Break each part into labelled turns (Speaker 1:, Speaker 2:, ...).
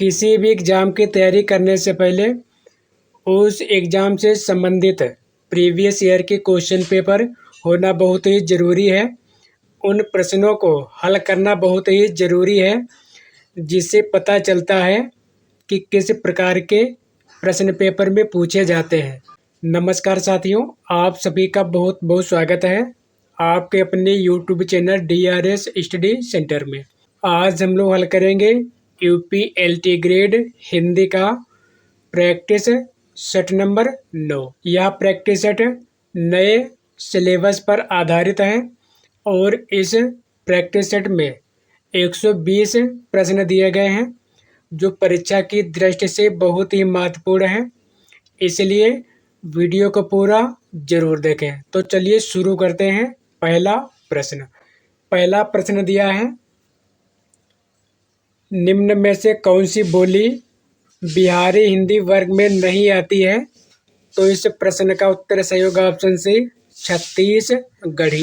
Speaker 1: किसी भी एग्ज़ाम की तैयारी करने से पहले उस एग्ज़ाम से संबंधित प्रीवियस ईयर के क्वेश्चन पेपर होना बहुत ही ज़रूरी है। उन प्रश्नों को हल करना बहुत ही ज़रूरी है, जिससे पता चलता है कि किस प्रकार के प्रश्न पेपर में पूछे जाते हैं। नमस्कार साथियों, आप सभी का बहुत बहुत स्वागत है आपके अपने YouTube channel DRS study centre में। आज हम लोग हल करेंगे UPLT ग्रेड हिंदी का प्रैक्टिस सेट नंबर 9। यह प्रैक्टिस सेट नए सिलेबस पर आधारित है और इस प्रैक्टिस सेट में 120 प्रश्न दिए गए हैं, जो परीक्षा की दृष्टि से बहुत ही महत्वपूर्ण है। इसलिए वीडियो को पूरा जरूर देखें। तो चलिए शुरू करते हैं। पहला प्रश्न दिया है, निम्न में से कौन सी बोली बिहारी हिंदी वर्ग में नहीं आती है? तो इस प्रश्न का उत्तर सही होगा ऑप्शन सी, छत्तीसगढ़ी।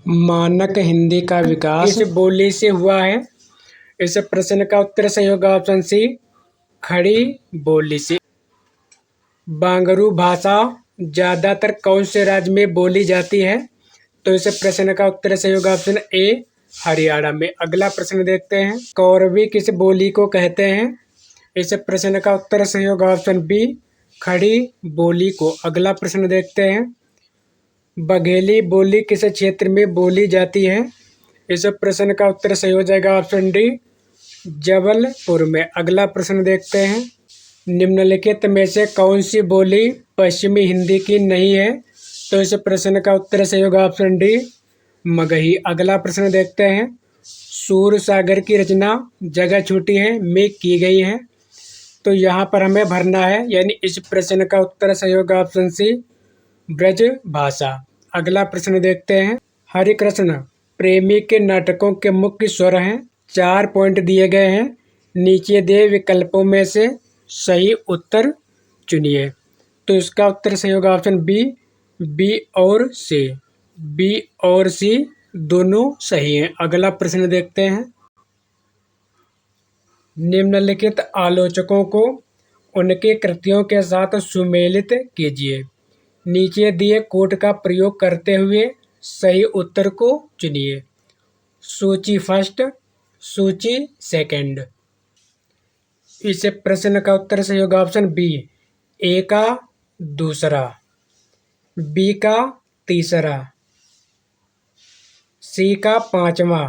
Speaker 1: मानक हिंदी का विकास किस बोली से हुआ है? इस प्रश्न का उत्तर सही होगा ऑप्शन सी, खड़ी बोली से। बांगरू भाषा ज्यादातर कौन से राज्य में बोली जाती है? तो इस प्रश्न का उत्तर सही होगा ऑप्शन ए, हरियाणा में। अगला प्रश्न देखते हैं, कौरवी किस बोली को कहते हैं? इस प्रश्न का उत्तर सही होगा ऑप्शन बी, खड़ी बोली को। अगला प्रश्न देखते हैं, बघेली बोली किस क्षेत्र में बोली जाती है? इस प्रश्न का उत्तर सही हो जाएगा ऑप्शन डी, जबलपुर में। अगला प्रश्न देखते हैं, निम्नलिखित में से कौन सी बोली पश्चिमी हिंदी की नहीं है? तो इस प्रश्न का उत्तर सही होगा ऑप्शन डी, मगही। अगला प्रश्न देखते हैं, सूर सागर की रचना जगह छूटी है में की गई है। तो यहाँ पर हमें भरना है, यानी इस प्रश्न का उत्तर सही होगा ऑप्शन सी, ब्रज भाषा। अगला प्रश्न देखते हैं, हरि कृष्ण प्रेमी के नाटकों के मुख्य स्वर हैं। 4 पॉइंट दिए गए हैं, नीचे दिए विकल्पों में से सही उत्तर चुनिए। तो इसका उत्तर सही होगा ऑप्शन बी, बी और सी। बी और सी दोनों सही हैं। अगला प्रश्न देखते हैं, निम्नलिखित आलोचकों को उनके कृतियों के साथ सुमेलित कीजिए। नीचे दिए कोड का प्रयोग करते हुए सही उत्तर को चुनिए। सूची फर्स्ट, सूची सेकंड। इस प्रश्न का उत्तर सही होगा ऑप्शन बी, ए का दूसरा, बी का तीसरा, सी का पांचवा,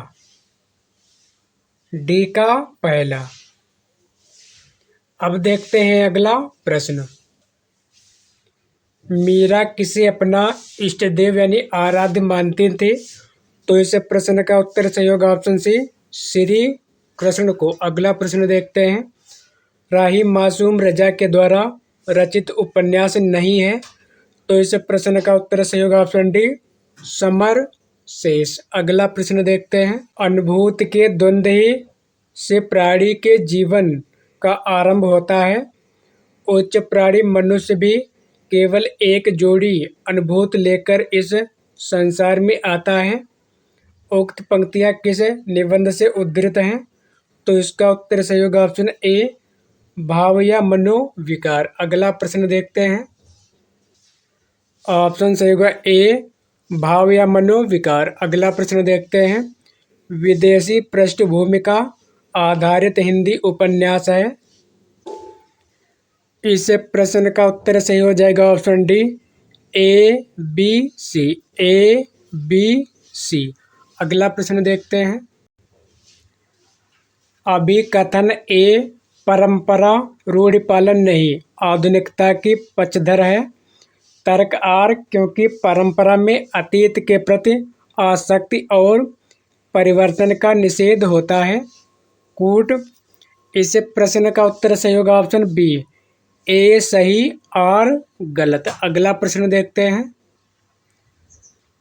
Speaker 1: डी का पहला। अब देखते हैं अगला प्रश्न, मीरा किसे अपना इष्ट देव यानी आराध्य मानते थे? तो इस प्रश्न का उत्तर सही होगा ऑप्शन सी, श्री कृष्ण को। अगला प्रश्न देखते हैं, राही मासूम रजा के द्वारा रचित उपन्यास नहीं है। तो इस प्रश्न का उत्तर सही होगा ऑप्शन डी, समर शेष। अगला प्रश्न देखते हैं, अनुभूति के द्वंद्व ही से प्राणी के जीवन का आरंभ होता है। उच्च प्राणी मनुष्य भी केवल एक जोड़ी अनुभूति लेकर इस संसार में आता है। उक्त पंक्तियां किस निबंध से उद्धृत हैं? तो इसका उत्तर सही होगा ऑप्शन ए, भाव या मनोविकार। अगला प्रश्न देखते हैं, ऑप्शन सही होगा ए, भाव या मनोविकार। अगला प्रश्न देखते हैं, विदेशी पृष्ठभूमि का आधारित हिंदी उपन्यास है। इस प्रश्न का उत्तर सही हो जाएगा option D, A B C, A B C. अगला प्रश्न देखते हैं, अभिकथन ए परंपरा रूढ़ि पालन नहीं आधुनिकता की पक्षधर है। तर्क आर, क्योंकि परंपरा में अतीत के प्रति आसक्ति और परिवर्तन का निषेध होता है। कूट। इस प्रश्न का उत्तर सही होगा ऑप्शन बी, ए सही और गलत। अगला प्रश्न देखते हैं,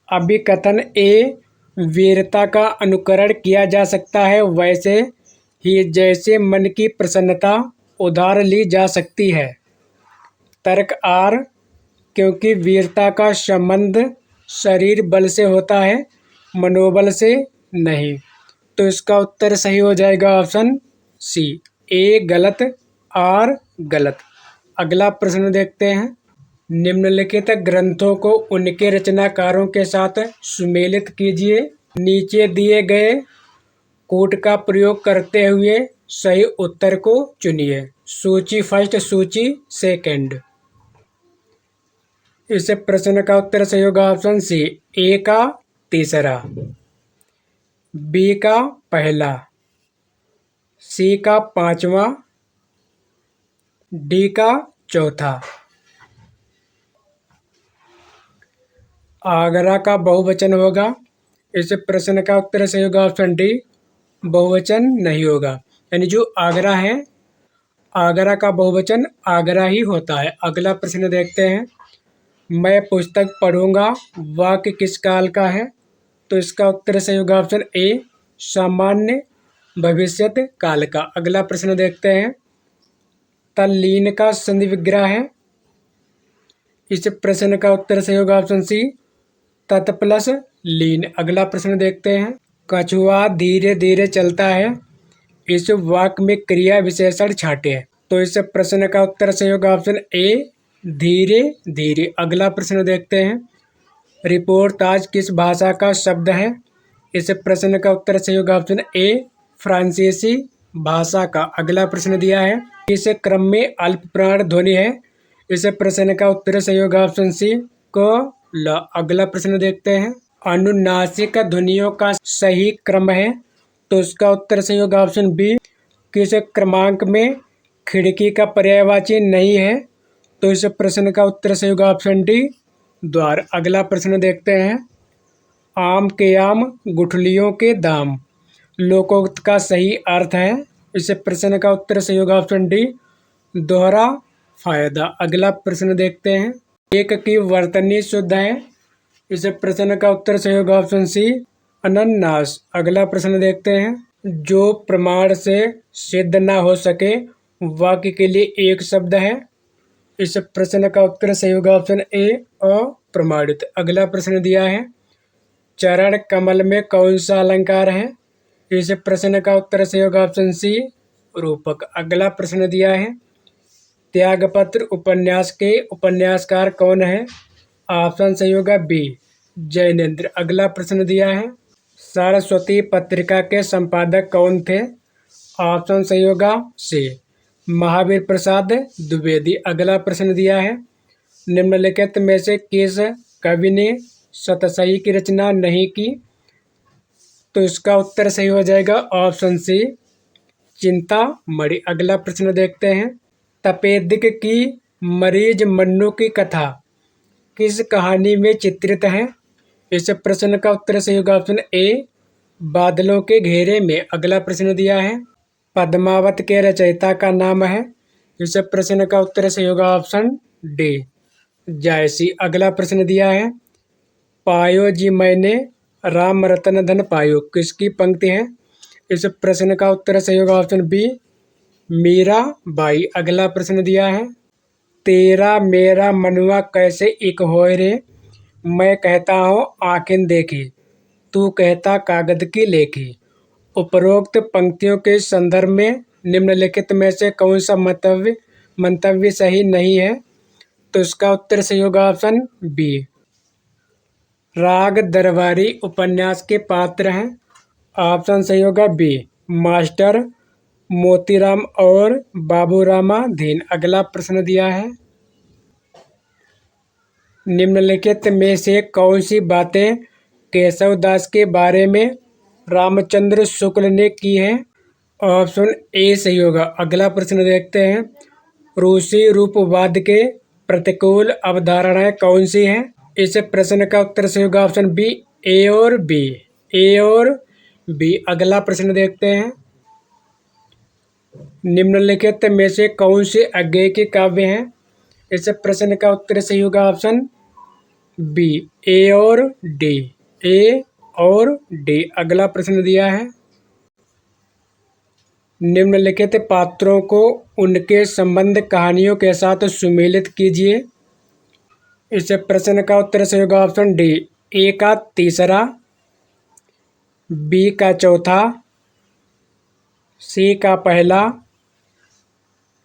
Speaker 1: अभिकथन ए वीरता का अनुकरण किया जा सकता है वैसे ही जैसे मन की प्रसन्नता उधार ली जा सकती है। तर्क आर, क्योंकि वीरता का संबंध शरीर बल से होता है, मनोबल से नहीं। तो इसका उत्तर सही हो जाएगा ऑप्शन सी, ए गलत, आर गलत। अगला प्रश्न देखते हैं। निम्नलिखित ग्रंथों को उनके रचनाकारों के साथ सुमेलित कीजिए। नीचे दिए गए कोड का प्रयोग करते हुए सही उत्तर को चुनिए। सूची फर्स्ट, सूची सेकंड। इस प्रश्न का उत्तर सही होगा ऑप्शन सी, ए का तीसरा, बी का पहला, सी का पांचवा, डी का चौथा। आगरा का बहुवचन होगा। इस प्रश्न का उत्तर सही होगा ऑप्शन डी, बहुवचन नहीं होगा। यानी जो आगरा है, आगरा का बहुवचन आगरा ही होता है। अगला प्रश्न देखते हैं। मैं पुस्तक पढ़ूंगा वाक्य किस काल का है? तो इसका उत्तर सही होगा ऑप्शन ए, सामान्य भविष्यत काल का। अगला प्रश्न देखते हैं। तल्लीन का संधि विग्रह है। इस प्रश्न का उत्तर सही होगा ऑप्शन सी, तत् प्लस लीन। अगला प्रश्न देखते हैं। कछुआ धीरे धीरे चलता है, इस वाक्य में क्रिया विशेषण छांटे। तो इस प्रश्न का उत्तर सही होगा ऑप्शन ए, धीरे धीरे। अगला प्रश्न देखते हैं। रिपोर्टाज किस भाषा का शब्द है? इस प्रश्न का उत्तर सही होगा ऑप्शन ए, फ्रांसीसी भाषा का। अगला प्रश्न दिया है। इस क्रम में अल्प प्राण ध्वनि है। इस प्रश्न का उत्तर सही होगा ऑप्शन सी, क, ल। अगला प्रश्न देखते हैं। अनुनासिक ध्वनियों का सही क्रम है। तो इसका उत्तर सही होगा ऑप्शन बी, किस क्रमांक में खिड़की का पर्यायवाची नहीं है? तो इस प्रश्न का उत्तर सही होगा ऑप्शन डी, द्वार। अगला प्रश्न देखते हैं। आम के आम, गुठलियों के दाम, लोकोक्त का सही अर्थ है। इस प्रश्न का उत्तर सही होगा ऑप्शन डी, दोहरा फायदा। अगला प्रश्न देखते हैं। एक की वर्तनी शुद्ध है। इस प्रश्न का उत्तर सही होगा ऑप्शन सी, अनन्नास। अगला प्रश्न देखते हैं। जो प्रमाण से सिद्ध न हो सके वाक्य के लिए एक शब्द है। इस प्रश्न का उत्तर सही होगा ऑप्शन ए, अप्रमाणित। अगला प्रश्न दिया है। चरण कमल में कौन सा अलंकार है? इस प्रश्न का उत्तर सही होगा ऑप्शन सी, रूपक। अगला प्रश्न दिया है। त्यागपत्र उपन्यास के उपन्यासकार कौन है? ऑप्शन सही होगा बी, जैनेन्द्र। अगला प्रश्न दिया है। सरस्वती पत्रिका के संपादक कौन थे? ऑप्शन सही होगा सी, महावीर प्रसाद द्विवेदी। अगला प्रश्न दिया है। निम्नलिखित में से किस कवि ने शतशही की रचना नहीं की? तो इसका उत्तर सही हो जाएगा ऑप्शन सी, चिंतामणि। अगला प्रश्न देखते हैं। तपेदिक की मरीज मन्नू की कथा किस कहानी में चित्रित है? इस प्रश्न का उत्तर सही होगा ऑप्शन ए, बादलों के घेरे में। अगला प्रश्न दिया है। पद्मावत के रचयिता का नाम है। इस प्रश्न का उत्तर सही होगा ऑप्शन डी, जायसी। अगला प्रश्न दिया है। पायो जी मैंने राम रतन धन पायो किसकी पंक्ति है? इस प्रश्न का उत्तर सही होगा ऑप्शन बी, मीराबाई। अगला प्रश्न दिया है। तेरा मेरा मनुआ कैसे एक होए रे, मैं कहता हूँ आँखें देखी, तू कहता कागज की लेखी। उपरोक्त पंक्तियों के संदर्भ में निम्नलिखित में से कौन सा मंतव्य सही नहीं है? तो इसका उत्तर सही होगा ऑप्शन बी, राग दरबारी उपन्यास के पात्र हैं। ऑप्शन सही होगा बी, मास्टर मोतीराम और बाबूरामाधीन। अगला प्रश्न दिया है। निम्नलिखित में से कौन सी बातें केशव दास के बारे में रामचंद्र शुक्ल ने की है? ऑप्शन ए सही होगा। अगला प्रश्न देखते हैं। रूसी रूपवाद के प्रतिकूल अवधारणाएं कौन सी हैं? इस प्रश्न का उत्तर सही होगा ऑप्शन बी, ए और बी, ए और बी। अगला प्रश्न देखते हैं। निम्नलिखित में से कौन से अज्ञेय के काव्य हैं? इस प्रश्न का उत्तर सही होगा ऑप्शन बी, ए और डी, ए और डी। अगला प्रश्न दिया है। निम्नलिखित पात्रों को उनके संबंध कहानियों के साथ सुमेलित कीजिए। इस प्रश्न का उत्तर सही होगा ऑप्शन डी, ए का तीसरा, बी का चौथा, सी का पहला,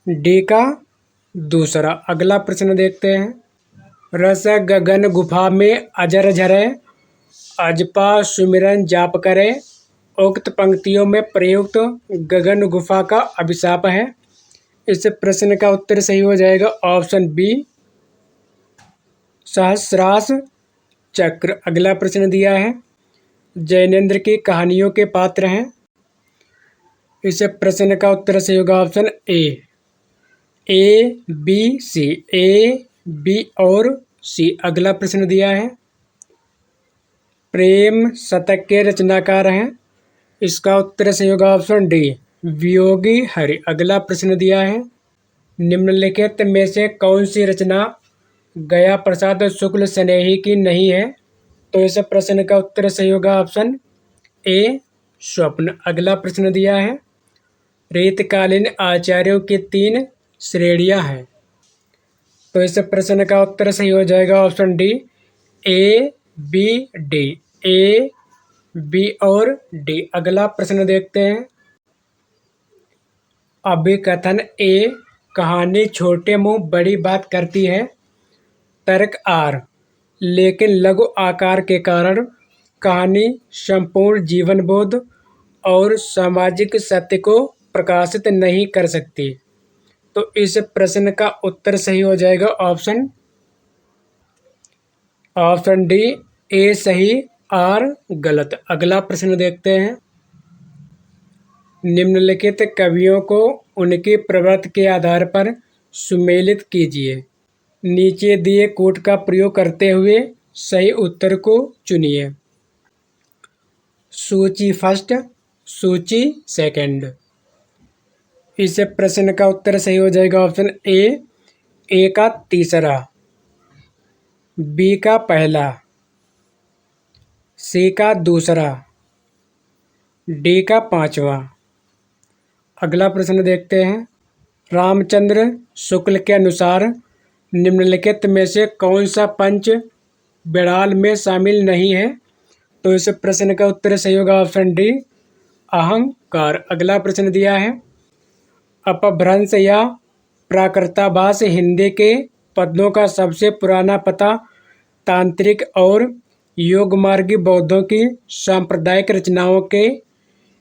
Speaker 1: डी का दूसरा। अगला प्रश्न देखते हैं। रस गगन गुफा में अजर झरे, अजपा सुमिरन जाप करे। उक्त पंक्तियों में प्रयुक्त गगन गुफा का अभिशाप है। इस प्रश्न का उत्तर सही हो जाएगा ऑप्शन बी, सहस्रास चक्र। अगला प्रश्न दिया है। जैनेन्द्र की कहानियों के पात्र हैं। इस प्रश्न का उत्तर सही होगा option A B C. A B और सी। अगला प्रश्न दिया है। प्रेम शतक के रचनाकार हैं। इसका उत्तर सही होगा ऑप्शन डी, वियोगी हरि। अगला प्रश्न दिया है। निम्नलिखित में से कौन सी रचना गया प्रसाद शुक्ल स्नेही की नहीं है? तो इस प्रश्न का उत्तर सही होगा ऑप्शन ए, स्वप्न। अगला प्रश्न दिया है। रीतकालीन आचार्यों की 3 श्रेणियां हैं। तो इस प्रश्न का उत्तर सही हो जाएगा option D, A B D. A B और डी। अगला प्रश्न देखते हैं। अभिकथन ए, कहानी छोटे मुंह बड़ी बात करती है। तर्क आर, लेकिन लघु आकार के कारण कहानी संपूर्ण जीवन बोध और सामाजिक सत्य को प्रकाशित नहीं कर सकती। तो इस प्रश्न का उत्तर सही हो जाएगा ऑप्शन डी, ए सही आर गलत। अगला प्रश्न देखते हैं। निम्नलिखित कवियों को उनकी प्रवृत्ति के आधार पर सुमेलित कीजिए। नीचे दिए कोट का प्रयोग करते हुए सही उत्तर को चुनिए। सूची फर्स्ट, सूची सेकंड। इस प्रश्न का उत्तर सही हो जाएगा ऑप्शन ए का तीसरा, बी का पहला, सी का दूसरा, डी का पांचवा। अगला प्रश्न देखते हैं। रामचंद्र शुक्ल के अनुसार निम्नलिखित में से कौन सा पंच बिड़ाल में शामिल नहीं है? तो इस प्रश्न का उत्तर सही होगा ऑप्शन डी, अहंकार। अगला प्रश्न दिया है। अपभ्रंश या प्राकृताभास हिंदी के पदों का सबसे पुराना पता तांत्रिक और योगमार्गी बौद्धों की सांप्रदायिक रचनाओं के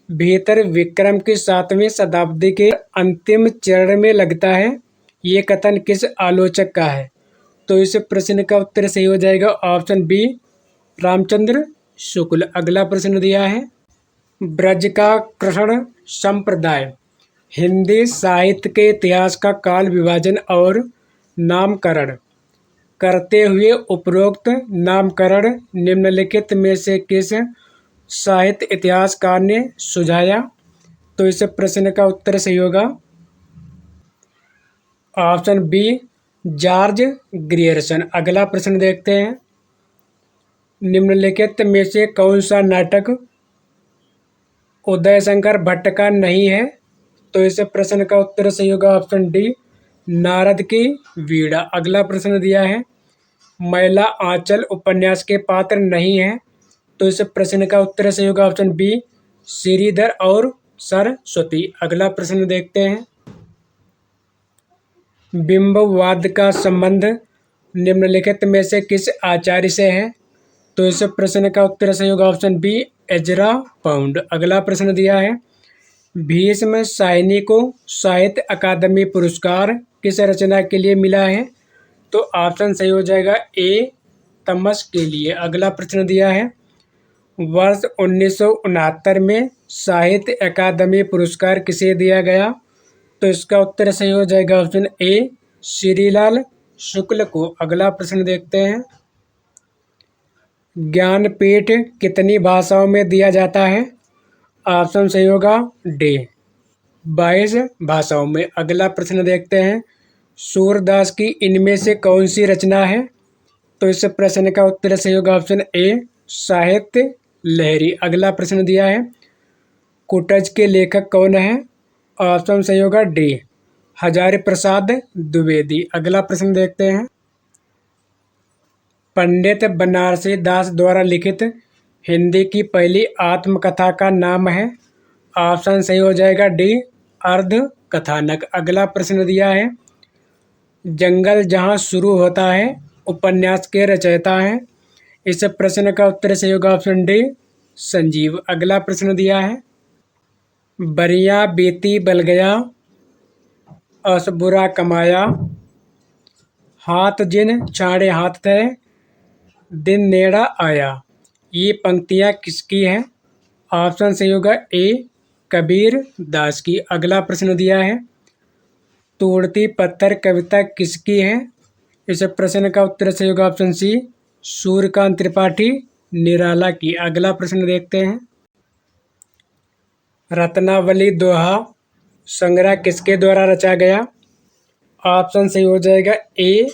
Speaker 1: भीतर विक्रम की 7वीं शताब्दी के अंतिम चरण में लगता है। ये कथन किस आलोचक का है? तो इस प्रश्न का उत्तर सही हो जाएगा ऑप्शन बी, रामचंद्र शुक्ल। अगला प्रश्न दिया है। ब्रज का कृष्ण संप्रदाय हिंदी साहित्य के इतिहास का काल विभाजन और नामकरण करते हुए उपरोक्त नामकरण निम्नलिखित में से किस साहित्य इतिहासकार ने सुझाया? तो इस प्रश्न का उत्तर सही होगा ऑप्शन बी, जॉर्ज ग्रियर्सन। अगला प्रश्न देखते हैं। निम्नलिखित में से कौन सा नाटक उदयशंकर भट्ट का नहीं है? तो इस प्रश्न का उत्तर सही होगा ऑप्शन डी, नारद की वीणा। अगला प्रश्न दिया है। मैला आंचल उपन्यास के पात्र नहीं है। तो इस प्रश्न का उत्तर सही होगा ऑप्शन बी, श्रीधर और सरस्वती। अगला प्रश्न देखते हैं। बिंबवाद का संबंध निम्नलिखित में से किस आचार्य से है? तो इस प्रश्न का उत्तर सही होगा ऑप्शन बी, एजरा पाउंड। अगला प्रश्न दिया है। भीष्म साहनी को साहित्य अकादमी पुरस्कार किस रचना के लिए मिला है? तो ऑप्शन सही हो जाएगा ए, तमस के लिए। अगला प्रश्न दिया है। वर्ष 1969 में साहित्य अकादमी पुरस्कार किसे दिया गया? तो इसका उत्तर सही हो जाएगा ऑप्शन ए, श्रीलाल शुक्ल को। अगला प्रश्न देखते हैं। ज्ञानपीठ कितनी भाषाओं में दिया जाता है? ऑप्शन सही होगा डी, 22 भाषाओं में। अगला प्रश्न देखते हैं। सूरदास की इनमें से कौन सी रचना है? तो इस प्रश्न का उत्तर सही होगा ऑप्शन ए, साहित्य लहरी। अगला प्रश्न दिया है। कुटज के लेखक कौन है? ऑप्शन सही होगा डी, हजारी प्रसाद द्विवेदी। अगला प्रश्न देखते हैं। पंडित बनारसी दास द्वारा लिखित हिंदी की पहली आत्मकथा का नाम है? ऑप्शन सही हो जाएगा डी, अर्ध कथानक। अगला प्रश्न दिया है, जंगल जहाँ शुरू होता है उपन्यास के रचयिता हैं। इस प्रश्न का उत्तर सही होगा ऑप्शन डी, संजीव। अगला प्रश्न दिया है, बरिया बेती बल गया, अस बुरा कमाया, हाथ जिन छाड़े हाथ थे, दिन नेड़ा आया। ये पंक्तियां किसकी हैं? ऑप्शन सही होगा ए, कबीर दास की। अगला प्रश्न दिया है, तोड़ती पत्थर कविता किसकी है? इस प्रश्न का उत्तर सही होगा ऑप्शन सी, सूर्यकांत त्रिपाठी निराला की। अगला प्रश्न देखते हैं, रत्नावली दोहा संग्रह किसके द्वारा रचा गया? ऑप्शन सही हो जाएगा ए,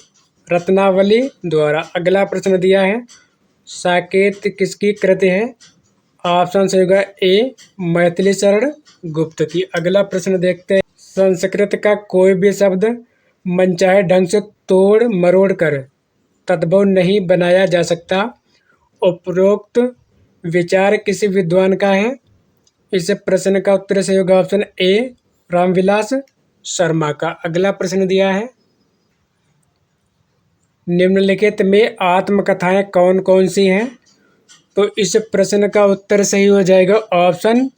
Speaker 1: रत्नावली द्वारा। अगला प्रश्न दिया है, साकेत किसकी कृति है? ऑप्शन सही होगा ए, मैथिली शरण गुप्त की। अगला प्रश्न देखते हैं, संस्कृत का कोई भी शब्द मनचाहे ढंग से तोड़ मरोड़ कर तद्भव नहीं बनाया जा सकता। उपरोक्त विचार किसी विद्वान का है? इस प्रश्न का उत्तर सही होगा ऑप्शन ए, रामविलास शर्मा का। अगला प्रश्न दिया है, निम्नलिखित में आत्मकथाएं कौन कौन सी हैं? तो इस प्रश्न का उत्तर सही हो जाएगा option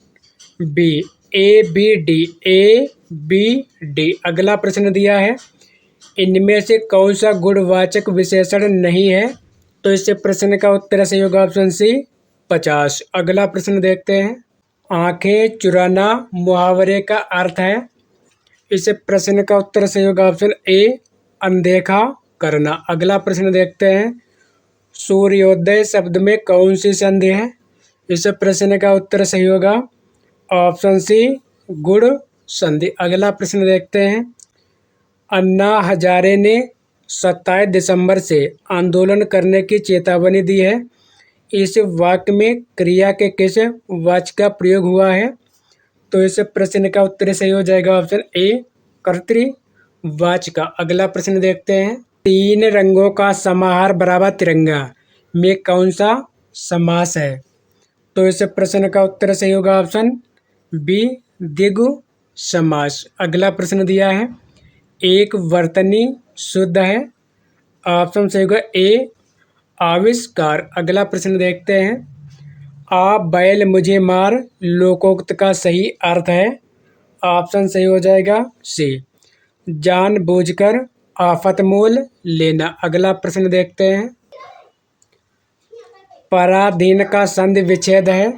Speaker 1: B, A B D, A B D. अगला प्रश्न दिया है, इनमें से कौन सा गुणवाचक विशेषण नहीं है? तो इस प्रश्न का उत्तर सही होगा ऑप्शन सी, 50। अगला प्रश्न देखते हैं, आंखें चुराना मुहावरे का अर्थ है। इस प्रश्न का उत्तर सही होगा ऑप्शन ए, अनदेखा करना। अगला प्रश्न देखते हैं, सूर्योदय शब्द में कौन सी संधि है? इस प्रश्न का उत्तर सही होगा ऑप्शन सी, गुण संधि। अगला प्रश्न देखते हैं, अन्ना हजारे ने 27 दिसंबर से आंदोलन करने की चेतावनी दी है। इस वाक्य में क्रिया के किस वाच्य का प्रयोग हुआ है? तो इस प्रश्न का उत्तर सही हो जाएगा ऑप्शन ए, कर्तृवाच्य का। अगला प्रश्न देखते हैं, तीन रंगों का समाहार बराबर तिरंगा में कौन सा समास है? तो इस प्रश्न का उत्तर सही होगा ऑप्शन बी, द्विगु समास। अगला प्रश्न दिया है, एक वर्तनी शुद्ध है। ऑप्शन सही होगा ए, आविष्कार। अगला प्रश्न देखते हैं, आ बैल मुझे मार लोकोक्त का सही अर्थ है। ऑप्शन सही हो जाएगा सी, जानबूझकर आफत मोल लेना। अगला प्रश्न देखते हैं, पराधीन का संधि विच्छेद है।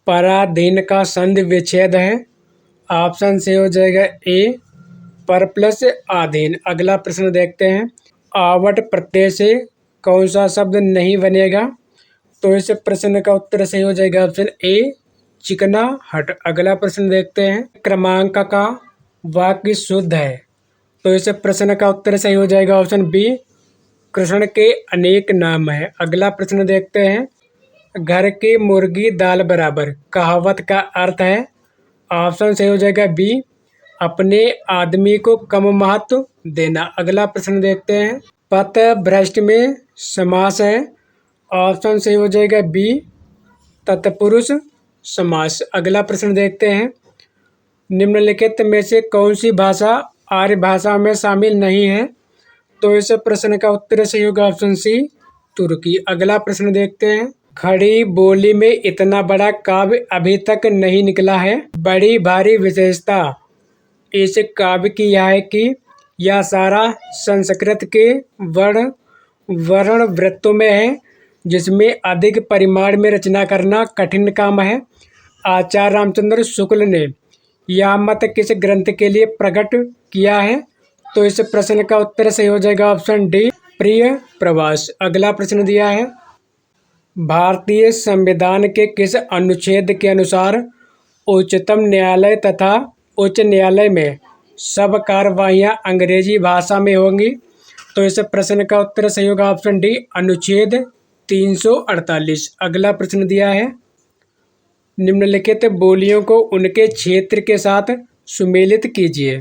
Speaker 1: पराधीन का संधि विच्छेद है। ऑप्शन सही हो जाएगा ए, पर प्लस आधीन। अगला प्रश्न देखते हैं, आवट प्रत्यय से कौन सा शब्द नहीं बनेगा? तो इस प्रश्न का उत्तर सही हो जाएगा ऑप्शन ए, चिकना हट। अगला प्रश्न देखते हैं, क्रमांक का वाक्य शुद्ध है। तो इस प्रश्न का उत्तर सही हो जाएगा ऑप्शन बी, कृष्ण के अनेक नाम है। अगला प्रश्न देखते हैं, घर की मुर्गी दाल बराबर कहावत का अर्थ है। ऑप्शन सही हो जाएगा बी, अपने आदमी को कम महत्व देना। अगला प्रश्न देखते हैं, पथ भ्रष्ट में समास है। ऑप्शन सही हो जाएगा बी, तत्पुरुष समास। अगला प्रश्न देखते हैं, निम्नलिखित में से कौन सी भाषा आर्य भाषा में शामिल नहीं है? तो इस प्रश्न का उत्तर सही होगा ऑप्शन सी, तुर्की। अगला प्रश्न देखते हैं, खड़ी बोली में इतना बड़ा काव्य अभी तक नहीं निकला है। बड़ी भारी विशेषता इस काव्य की यह है कि यह सारा संस्कृत के वर्ण वृत्तों में है, जिसमें अधिक परिमाण में रचना करना कठिन काम है। आचार्य रामचंद्र शुक्ल ने यह मत किस ग्रंथ के लिए प्रकट किया है? तो इस प्रश्न का उत्तर सही हो जाएगा ऑप्शन डी, प्रिय प्रवास। अगला प्रश्न दिया है, भारतीय संविधान के किस अनुच्छेद के अनुसार उच्चतम न्यायालय तथा उच्च न्यायालय में सब कार्यवाहियां अंग्रेजी भाषा में होंगी? तो इस प्रश्न का उत्तर सही होगा ऑप्शन डी, अनुच्छेद 348। अगला प्रश्न दिया है, निम्नलिखित बोलियों को उनके क्षेत्र के साथ सुमेलित कीजिए।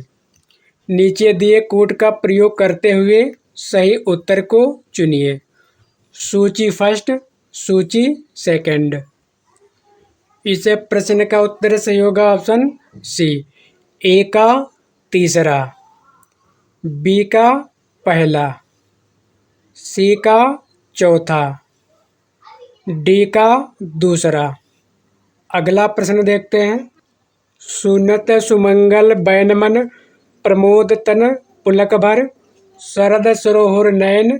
Speaker 1: नीचे दिए कोड का प्रयोग करते हुए सही उत्तर को चुनिए। सूची फर्स्ट, सूची सेकंड। इस प्रश्न का उत्तर सही होगा ऑप्शन सी, ए का तीसरा, बी का पहला, सी का चौथा, डी का दूसरा। अगला प्रश्न देखते हैं। सुनत सुमंगल बैनमन प्रमोद तन पुलक भर, शरद सरोहुर नयन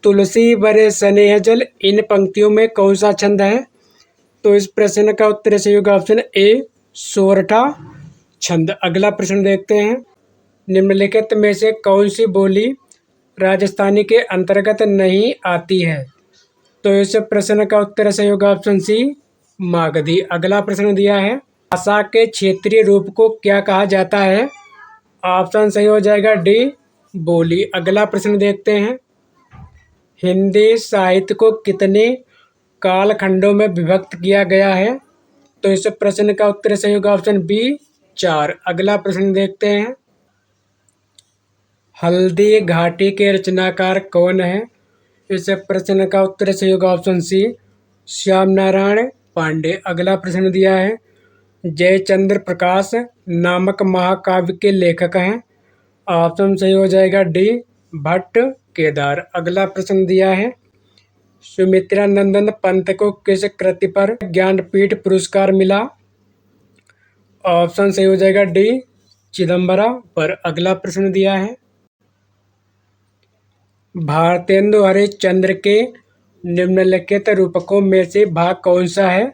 Speaker 1: तुलसी बरे स्नेह जल। इन पंक्तियों में कौन सा छंद है? तो इस प्रश्न का उत्तर सही होगा ऑप्शन ए, सोरठा छंद। अगला प्रश्न देखते हैं। निम्नलिखित में से कौन सी बोली राजस्थानी के अंतर्गत नहीं आती है? तो इस प्रश्न का उत्तर सही होगा ऑप्शन सी, मागधी। अगला प्रश्न दिया है, भाषा के क्षेत्रीय रूप को क्या कहा जाता है? ऑप्शन सही हो जाएगा डी, बोली। अगला प्रश्न देखते हैं। हिंदी साहित्य को कितने कालखंडों में विभक्त किया गया है? तो इस प्रश्न का उत्तर सही होगा ऑप्शन बी, 4। अगला प्रश्न देखते हैं। हल्दी घाटी के रचनाकार कौन है? इस प्रश्न का उत्तर सही होगा ऑप्शन सी, श्याम नारायण पांडे। अगला प्रश्न दिया है, जयचंद्र प्रकाश नामक महाकाव्य के लेखक हैं? ऑप्शन सही हो जाएगा डी, भट्ट केदार। अगला प्रश्न दिया है, सुमित्रा नंदन पंत को किस कृति पर ज्ञानपीठ पुरस्कार मिला? ऑप्शन सही हो जाएगा डी, चिदम्बरा पर। अगला प्रश्न दिया है, भारतेंदु हरिश्चंद्र के निम्नलिखित रूपकों में से भाग कौन सा है?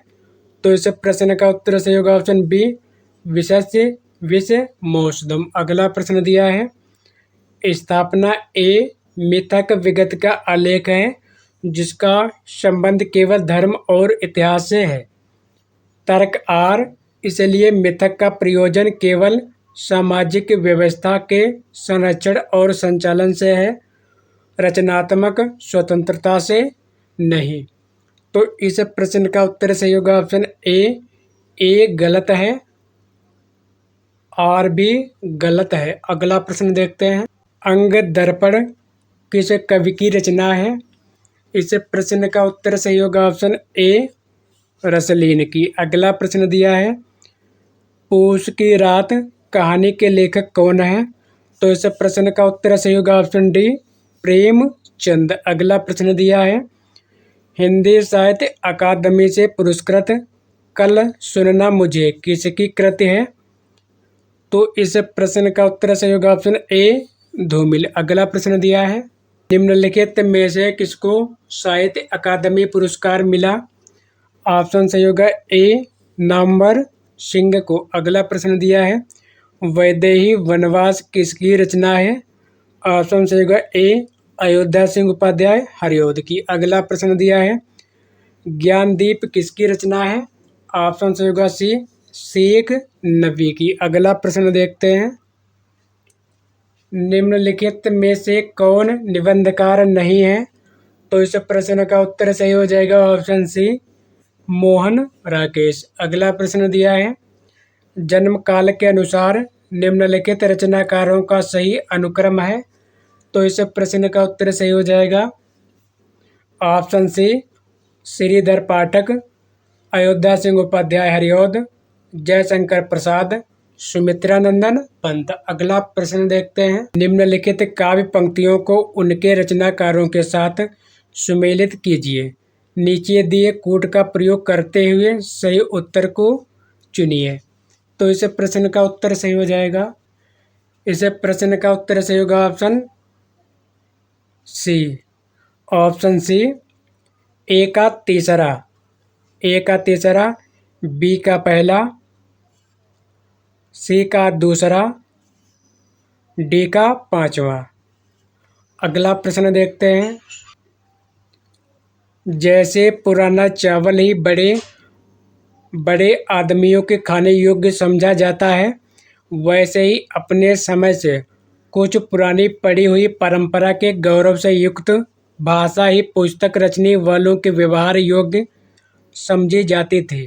Speaker 1: तो इस प्रश्न का उत्तर सही होगा ऑप्शन बी, विशस्य विष मौसदम। अगला प्रश्न दिया है, स्थापना ए मिथक विगत का आलेख है जिसका संबंध केवल धर्म और इतिहास से है। तर्क आर, इसलिए मिथक का प्रयोजन केवल सामाजिक व्यवस्था के संरक्षण और संचालन से है, रचनात्मक स्वतंत्रता से नहीं। तो इस प्रश्न का उत्तर सही होगा ऑप्शन ए गलत है, आर भी गलत है। अगला प्रश्न देखते हैं। अंग दर्पण किस कवि की रचना है? इस प्रश्न का उत्तर सही होगा ऑप्शन ए, रसलीन की। अगला प्रश्न दिया है, पूस की रात कहानी के लेखक कौन है? तो इस प्रश्न का उत्तर सही होगा ऑप्शन डी, प्रेमचंद। अगला प्रश्न दिया है, हिंदी साहित्य अकादमी से पुरस्कृत कल सुनना मुझे किसकी कृति है? तो इस प्रश्न का उत्तर सही होगा ऑप्शन ए, धूमिल। अगला प्रश्न दिया है, निम्नलिखित में से किसको साहित्य अकादमी पुरस्कार मिला? ऑप्शन सही होगा ए, नामवर सिंह को। अगला प्रश्न दिया है, वैदेही वनवास किसकी रचना है? ऑप्शन सही होगा ए, अयोध्या सिंह उपाध्याय हरिऔध की। अगला प्रश्न दिया है, ज्ञानदीप किसकी रचना है? ऑप्शन सही होगा सी, शेख नबी की। अगला प्रश्न देखते हैं, निम्नलिखित में से कौन निबंधकार नहीं है? तो इस प्रश्न का उत्तर सही हो जाएगा ऑप्शन सी, मोहन राकेश। अगला प्रश्न दिया है, जन्म काल के अनुसार निम्नलिखित रचनाकारों का सही अनुक्रम है? तो इस प्रश्न का उत्तर सही हो जाएगा ऑप्शन सी, श्रीधर पाठक, अयोध्या सिंह उपाध्याय हरिऔध, जयशंकर प्रसाद, सुमित्रा नंदन पंत। अगला प्रश्न देखते हैं, निम्नलिखित काव्य पंक्तियों को उनके रचनाकारों के साथ सुमेलित कीजिए। नीचे दिए कूट का प्रयोग करते हुए सही उत्तर को चुनिए। तो इस प्रश्न का उत्तर सही हो जाएगा, इस प्रश्न का उत्तर सही होगा ऑप्शन सी, ऑप्शन सी, ए का तीसरा, ए का तीसरा, बी का पहला, सी का दूसरा, डी का पांचवा। अगला प्रश्न देखते हैं, जैसे पुराना चावल ही बड़े बड़े आदमियों के खाने योग्य समझा जाता है, वैसे ही अपने समय से कुछ पुरानी पड़ी हुई परंपरा के गौरव से युक्त भाषा ही पुस्तक रचने वालों के व्यवहार योग्य समझी जाती थी।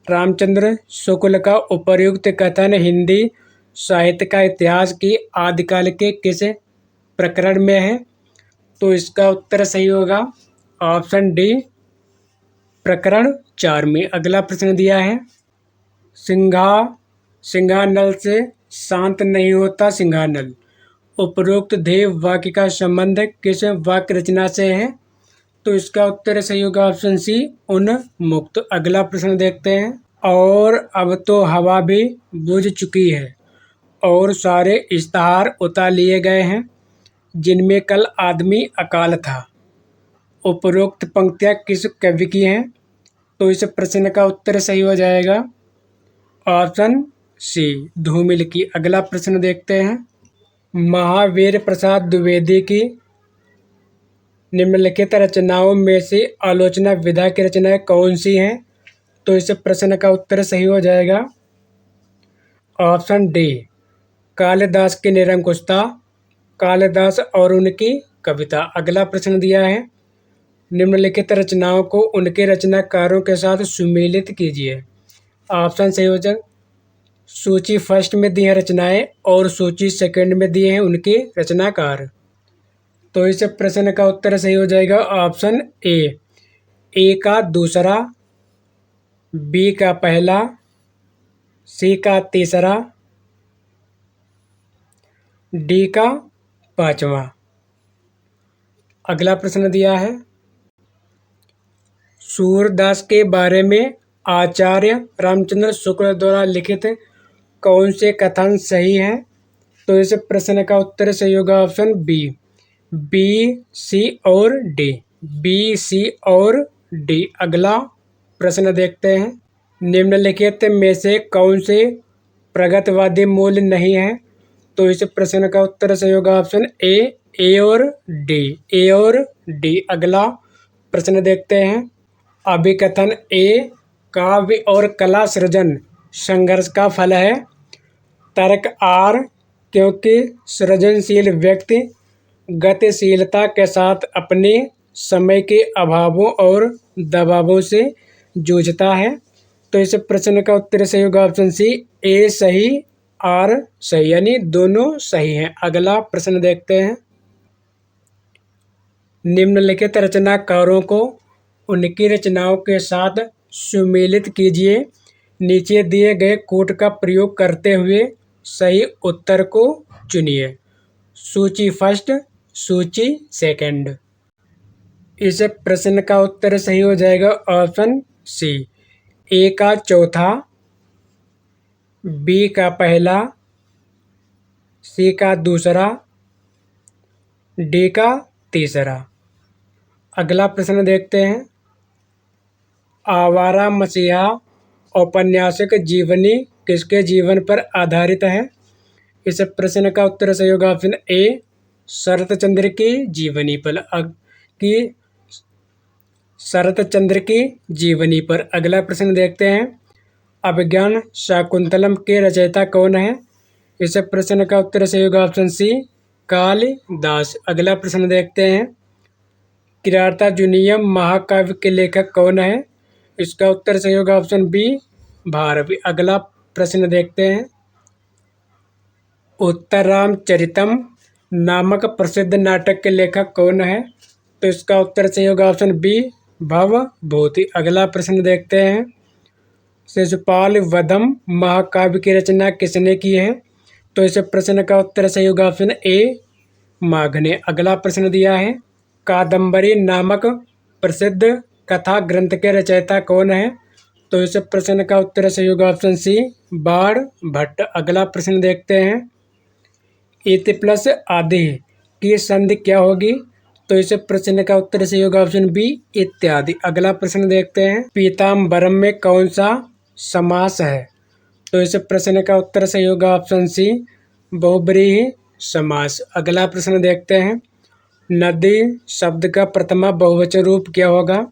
Speaker 1: रामचंद्र शुक्ल का उपर्युक्त कथन हिंदी साहित्य का इतिहास की आदिकाल के किस प्रकरण में है? तो इसका उत्तर सही होगा ऑप्शन डी, प्रकरण 4 में अगला प्रश्न दिया है, सिंघानल से शांत नहीं होता सिंघानल। उपरोक्त ध्येय वाक्य का संबंध किस वाक्य रचना से है? तो इसका उत्तर सही होगा ऑप्शन सी, उन्मुक्त। अगला प्रश्न देखते हैं। और अब तो हवा भी बुझ चुकी है और सारे इश्तहार उतार लिए गए हैं जिनमें कल आदमी अकाल था। उपरोक्त पंक्तियां किस कवि की हैं? तो इस प्रश्न का उत्तर सही हो जाएगा ऑप्शन सी, धूमिल की। अगला प्रश्न देखते हैं। महावीर प्रसाद द्विवेदी की निम्नलिखित रचनाओं में से आलोचना विधा की रचनाएं कौन सी हैं? तो इस प्रश्न का उत्तर सही हो जाएगा ऑप्शन डी, कालिदास की निरंकुशता, कालिदास और उनकी कविता। अगला प्रश्न दिया है, निम्नलिखित रचनाओं को उनके रचनाकारों के साथ सुमेलित कीजिए। ऑप्शन सही हो जाएगा, सूची फर्स्ट में दी है रचनाएं और सूची सेकंड में दिए हैं उनके रचनाकार। तो इस प्रश्न का उत्तर सही हो जाएगा ऑप्शन ए का दूसरा, बी का पहला, सी का तीसरा, डी का पांचवा। अगला प्रश्न दिया है, सूरदास के बारे में आचार्य रामचंद्र शुक्ल द्वारा लिखित कौन से कथन सही है? तो इस प्रश्न का उत्तर सही होगा ऑप्शन बी, सी और डी। बी, सी और डी। अगला प्रश्न देखते हैं। निम्नलिखित में से कौन से प्रगतिवादी मूल्य नहीं है? तो इस प्रश्न का उत्तर सही होगा ऑप्शन ए और डी। अगला प्रश्न देखते हैं। अभिकथन ए काव्य और कला सृजन संघर्ष का फल है। तर्क आर, क्योंकि सृजनशील व्यक्ति गतिशीलता के साथ अपने समय के अभावों और दबावों से जूझता है। तो इस प्रश्न का उत्तर सही होगा ऑप्शन सी, ए सही, आर सही, यानी दोनों सही हैं। अगला प्रश्न देखते हैं। निम्नलिखित रचनाकारों को उनकी रचनाओं के साथ सुमेलित कीजिए। नीचे दिए गए कोट का प्रयोग करते हुए सही उत्तर को चुनिए। सूची फर्स्ट, सूची सेकंड। इस प्रश्न का उत्तर सही हो जाएगा ऑप्शन सी, ए का चौथा, बी का पहला, सी का दूसरा, डी का तीसरा। अगला प्रश्न देखते हैं। आवारा मसीहा औपन्यासिक जीवनी किसके जीवन पर आधारित है? इस प्रश्न का उत्तर सही होगा ऑप्शन ए, शरत चंद्र की जीवनी पर। अगला प्रश्न देखते हैं। अभिज्ञान शाकुंतलम के रचयिता कौन है? इस प्रश्न का उत्तर सही होगा ऑप्शन सी, कालिदास। अगला प्रश्न देखते हैं। किरातार्जुनीयम महाकाव्य के लेखक कौन है? इसका उत्तर सही होगा ऑप्शन बी, भारवी। अगला प्रश्न देखते हैं। उत्तररामचरितम नामक प्रसिद्ध नाटक के लेखक कौन है? तो इसका उत्तर सही होगा ऑप्शन बी, भवभूति। अगला प्रश्न देखते हैं। शिशुपाल वधम महाकाव्य की रचना किसने की है? तो इस प्रश्न का उत्तर सही होगा ऑप्शन ए, माघ ने। अगला प्रश्न दिया है। कादम्बरी नामक प्रसिद्ध कथा ग्रंथ के रचयिता कौन है? तो इस प्रश्न का उत्तर सही होगा ऑप्शन सी, बाण भट्ट। अगला प्रश्न देखते हैं। इति प्लस आदि की संधि क्या होगी? तो इस प्रश्न का उत्तर सही होगा ऑप्शन बी, इत्यादि। अगला प्रश्न देखते हैं। पीताम्बरम में कौन सा समास है? तो इस प्रश्न का उत्तर सही होगा ऑप्शन सी, बहुब्रीहि समास। अगला प्रश्न देखते हैं। नदी शब्द का प्रथमा बहुवचन रूप क्या होगा?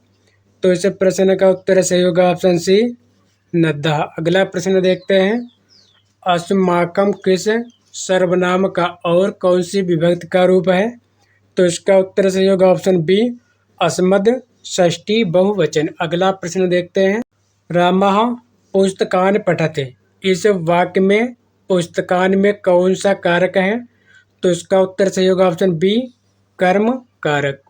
Speaker 1: तो इस प्रश्न का उत्तर सही होगा ऑप्शन सी, नद्दा। अगला प्रश्न देखते हैं। अस्माकम किस सर्वनाम का और कौन सी विभक्ति का रूप है? तो इसका उत्तर सही होगा ऑप्शन बी, अस्मद षष्ठी बहुवचन। अगला प्रश्न देखते हैं। रामः पुस्तकान पठते, इस वाक्य में पुस्तकान में कौन सा कारक है? तो इसका उत्तर सही होगा ऑप्शन बी, कर्म कारक।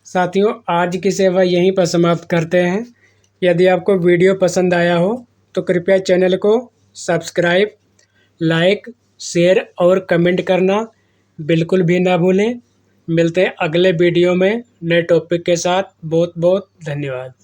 Speaker 1: साथियों, आज की सेवा यहीं पर समाप्त करते हैं। यदि आपको वीडियो पसंद आया हो तो कृपया चैनल को सब्सक्राइब, लाइक, शेयर और कमेंट करना बिल्कुल भी ना भूलें। मिलते हैं अगले वीडियो में नए टॉपिक के साथ। बहुत बहुत धन्यवाद।